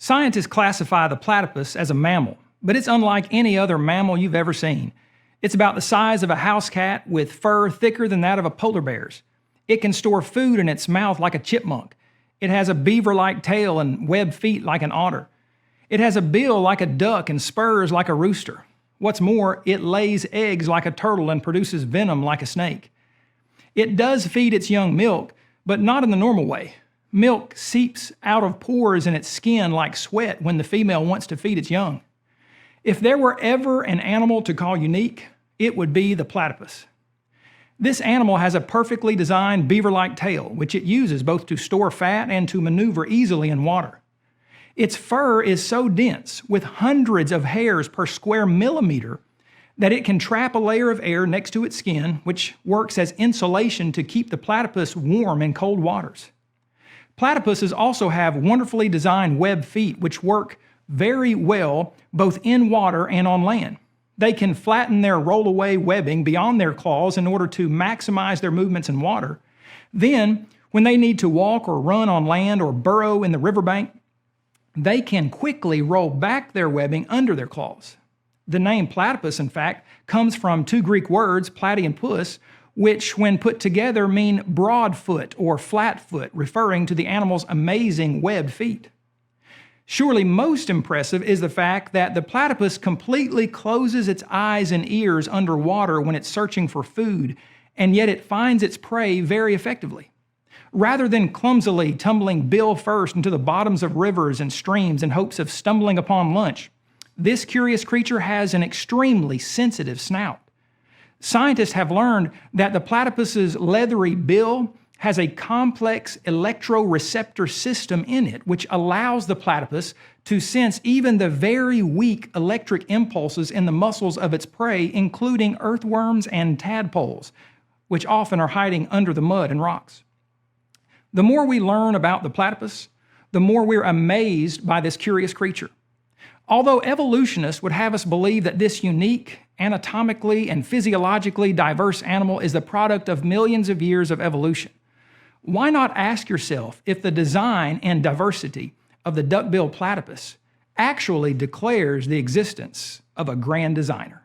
Scientists classify the platypus as a mammal, but it's unlike any other mammal you've ever seen. It's about the size of a house cat with fur thicker than that of a polar bear's. It can store food in its mouth like a chipmunk. It has a beaver-like tail and webbed feet like an otter. It has a bill like a duck and spurs like a rooster. What's more, it lays eggs like a turtle and produces venom like a snake. It does feed its young milk, but not in the normal way. Milk seeps out of pores in its skin like sweat when the female wants to feed its young. If there were ever an animal to call unique, it would be the platypus. This animal has a perfectly designed beaver-like tail, which it uses both to store fat and to maneuver easily in water. Its fur is so dense, with hundreds of hairs per square millimeter, that it can trap a layer of air next to its skin, which works as insulation to keep the platypus warm in cold waters. Platypuses also have wonderfully designed webbed feet, which work very well both in water and on land. They can flatten their roll-away webbing beyond their claws in order to maximize their movements in water. Then, when they need to walk or run on land or burrow in the riverbank, they can quickly roll back their webbing under their claws. The name platypus, in fact, comes from two Greek words, platy and pus, which, when put together, mean broad foot or flat foot, referring to the animal's amazing webbed feet. Surely most impressive is the fact that the platypus completely closes its eyes and ears underwater when it's searching for food, and yet it finds its prey very effectively. Rather than clumsily tumbling bill first into the bottoms of rivers and streams in hopes of stumbling upon lunch, this curious creature has an extremely sensitive snout. Scientists have learned that the platypus's leathery bill has a complex electroreceptor system in it, which allows the platypus to sense even the very weak electric impulses in the muscles of its prey, including earthworms and tadpoles, which often are hiding under the mud and rocks. The more we learn about the platypus, the more we're amazed by this curious creature. Although evolutionists would have us believe that this unique, anatomically and physiologically diverse animal is the product of millions of years of evolution, why not ask yourself if the design and diversity of the duck-billed platypus actually declares the existence of a grand designer?